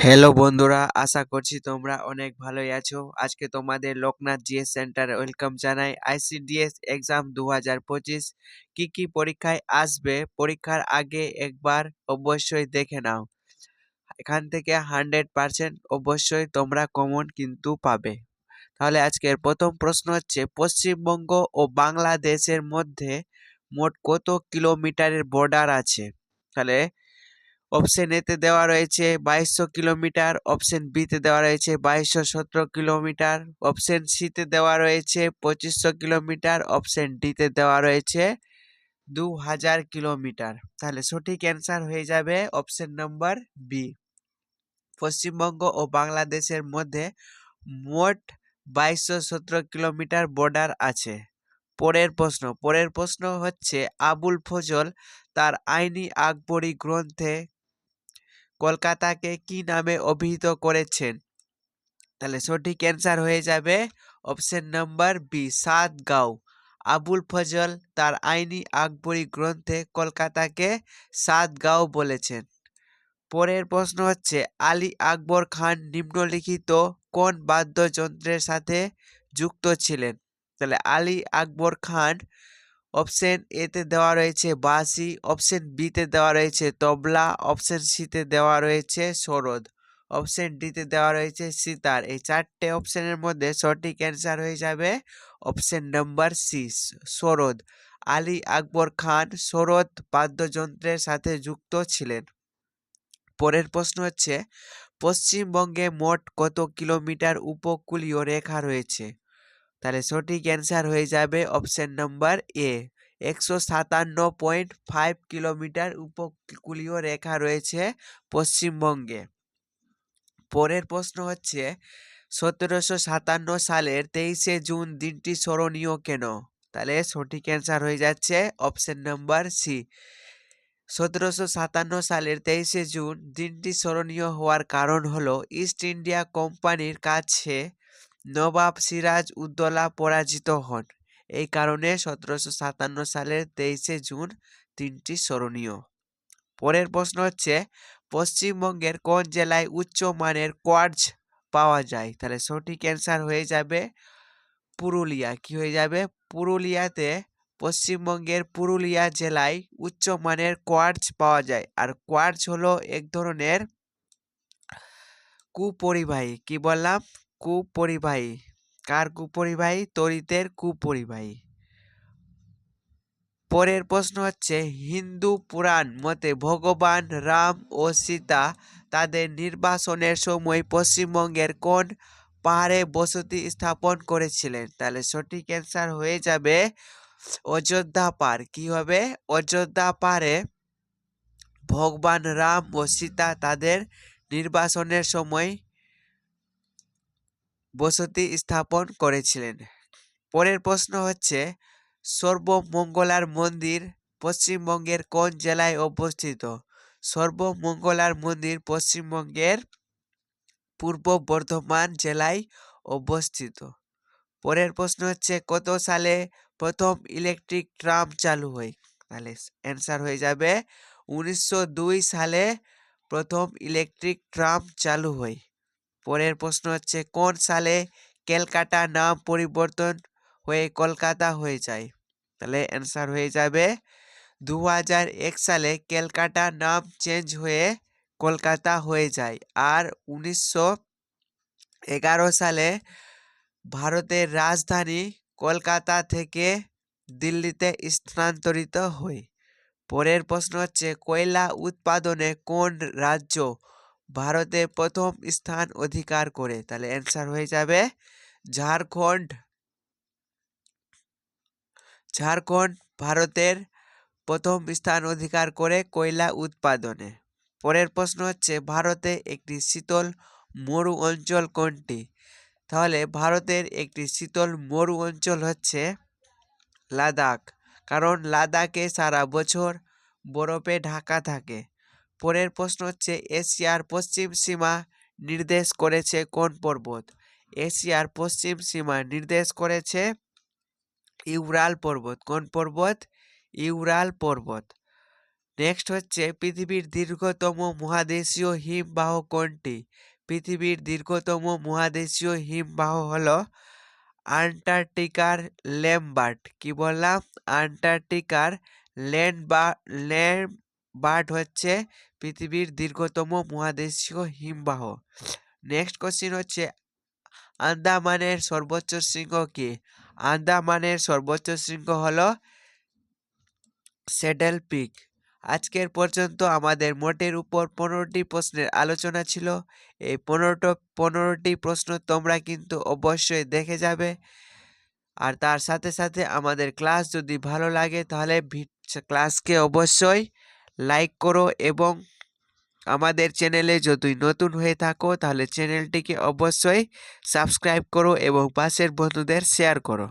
Hello বন্ধুরা, আশা করছি তোমরা অনেক ভালোই আছো। আজকে তোমাদের লোকনাথ জিএস সেন্টারে ওয়েলকাম জানাই। আইসিডিএস এক্সাম 2025 কি কি পরীক্ষায় আসবে, পরীক্ষার আগে একবার অবশ্যই দেখে নাও। এখান থেকে 100% অবশ্যই তোমরা কমন কিন্তু পাবে। তাহলে আজকের প্রথম প্রশ্ন হচ্ছে, পশ্চিমবঙ্গ ও বাংলাদেশের মধ্যে মোট কত কিলোমিটারের বর্ডার আছে? তাহলে অপশন এতে দেওয়া রয়েছে 2200 কিলোমিটার, অপশন বিতে দেওয়া রয়েছে 2217 কিলোমিটার, অপশন সিতে দেওয়া রয়েছে 2500 কিলোমিটার, অপশন ডিতে দেওয়া রয়েছে 2000 কিলোমিটার। তাহলে সঠিক অ্যান্সার হয়ে যাবে অপশন নম্বর বি। পশ্চিমবঙ্গ ও বাংলাদেশের মধ্যে মোট 2217 কিলোমিটার বর্ডার আছে। পরের প্রশ্ন হচ্ছে, আবুল ফজল তার আইনি আকবরী গ্রন্থে কলকাতাকে কি নামে অভিহিত করেছেন? তাহলে সঠিক অ্যান্সার হয়ে যাবে option number B, Satgaon. Abul Fazal তার আইনি আকবরী গ্রন্থে কলকাতাকে সাতগাঁও বলেছেন। পরের প্রশ্ন হচ্ছে, আলী আকবর খান নিম্নলিখিত কোন বাদ্যযন্ত্রের সাথে যুক্ত ছিলেন? তাহলে আলী আকবর খান অপশন এতে দেওয়া রয়েছে বাঁশি, অপশন বিতে দেওয়া রয়েছে তবলা, অপশন সিতে দেওয়া রয়েছে সরোদ, অপশন ডিতে দেওয়া রয়েছে সিতার। এই চারটে অপশনের মধ্যে সঠিক অ্যান্সার হয়ে যাবে option number C, sarod. Ali Akbar Khan sarod বাদ্যযন্ত্রের সাথে যুক্ত ছিলেন। পরের প্রশ্ন হচ্ছে, পশ্চিমবঙ্গে মোট কত কিলোমিটার উপকূলীয় রেখা রয়েছে? তাহলে সঠিক অ্যান্সার হয়ে যাবে অপশন নাম্বার এ, 157.5 কিলোমিটার উপকূলীয় রেখা রয়েছে পশ্চিমবঙ্গে। পরের প্রশ্ন হচ্ছে, 1757 সালের 23শে জুন দিনটি স্মরণীয় কেন? তাহলে সঠিক অ্যান্সার হয়ে যাচ্ছে অপশন নাম্বার সি, 1757 সালের 23শে জুন দিনটি স্মরণীয় হওয়ার কারণ হলো ইস্ট ইন্ডিয়া কোম্পানির কাছে নবাব সিরাজ উদ্দৌলা পরাজিত হন। এই কারণে 1757 সালের 23শে জুন দিনটি স্মরণীয়। পরের প্রশ্ন হচ্ছে, পশ্চিমবঙ্গের কোন জেলায় উচ্চমানের কোয়ার্টজ পাওয়া যায়? তাহলে সঠিক অ্যান্সার হয়ে যাবে পুরুলিয়া। কি হয়ে যাবে? পুরুলিয়াতে, পশ্চিমবঙ্গের পুরুলিয়া জেলায় উচ্চমানের কোয়ার্টজ পাওয়া যায়। আর কোয়ার্টজ হলো এক ধরনের কুপরিবাহী। কি বললাম? কুপরিবাহী। কার কুপরিবাহী? তড়িতের কুপরিবাহী। পরের প্রশ্ন হচ্ছে, হিন্দু পুরাণ মতে ভগবান রাম ও সীতা তাদের নির্বাসনের সময় পশ্চিমবঙ্গের কোন পাহাড়ে বসতি স্থাপন করেছিলেন? তাহলে সঠিক অ্যান্সার হয়ে যাবে অযোধ্যা পাহাড়। কি হবে? অযোধ্যা পাহাড়ে ভগবান রাম ও সীতা তাদের নির্বাসনের সময় বসতি স্থাপন করেছিলেন। পরের প্রশ্ন হচ্ছে, সর্বমঙ্গলার মন্দির পশ্চিমবঙ্গের কোন জেলায় অবস্থিত? সর্বমঙ্গলার মন্দির পশ্চিমবঙ্গের পূর্ব বর্ধমান জেলায় অবস্থিত। পরের প্রশ্ন হচ্ছে, কত সালে প্রথম ইলেকট্রিক ট্রাম চালু হয়? তাহলে অ্যান্সার হয়ে যাবে 1902 সালে প্রথম ইলেকট্রিক ট্রাম চালু হয়। পরের প্রশ্ন হচ্ছে, কোন সালে ক্যালকাটা নাম পরিবর্তন হয়ে কলকাতা হয়ে যায়? তাহলে অ্যান্সার হয়ে যাবে 2001 সালে ক্যালকাটা নাম চেঞ্জ হয়ে কলকাতা হয়ে যায়। আর 1911 সালে ভারতের রাজধানী কলকাতা থেকে দিল্লিতে স্থানান্তরিত হয়। পরের প্রশ্ন হচ্ছে, কয়লা উৎপাদনে কোন রাজ্য ভারতে প্রথম স্থান অধিকার করে? তাহলে অ্যান্সার হয়ে যাবে ঝাড়খণ্ড। ঝাড়খণ্ড ভারতের প্রথম স্থান অধিকার করে কয়লা উৎপাদনে। পরের প্রশ্ন হচ্ছে, ভারতে একটি শীতল মরু অঞ্চল কোনটি? তাহলে ভারতের একটি শীতল মরু অঞ্চল হচ্ছে লাদাখ, কারণ লাদাখে সারা বছর বরফে ঢাকা থাকে। পরের প্রশ্ন হচ্ছে, এশিয়ার পশ্চিম সীমা নির্দেশ করেছে কোন পর্বত? এশিয়ার পশ্চিম সীমা নির্দেশ করেছে ইউরাল পর্বত। কোন পর্বত? ইউরাল পর্বত। নেক্সট হচ্ছে পৃথিবীর দীর্ঘতম মহাদেশীয় হিমবাহ কোনটি? পৃথিবীর দীর্ঘতম মহাদেশীয় হিমবাহ হলো আন্টার্কটিকার ল্যামবার্ট। কি বললাম? আন্টার্কটিকার ল্যামবার্ট হচ্ছে পৃথিবীর দীর্ঘতম মহাদেশীয় হিমবাহ। নেক্সট কোশ্চিন হচ্ছে আন্দামানের সর্বোচ্চ শৃঙ্গ কি? আন্দামানের সর্বোচ্চ শৃঙ্গ হলো স্যাডল পিক। আজকের পর্যন্ত আমাদের মোটের উপর 15টি প্রশ্নের আলোচনা ছিল। এই 15টি প্রশ্ন তোমরা কিন্তু অবশ্যই দেখে যাবে। আর তার সাথে সাথে আমাদের ক্লাস যদি ভালো লাগে তাহলে ক্লাসকে অবশ্যই লাইক করো এবং আমাদের চ্যানেলে যদি নতুন হয়ে থাকো তাহলে চ্যানেলটিকে অবশ্যই সাবস্ক্রাইব করো এবং পাশের বন্ধুদের শেয়ার করো।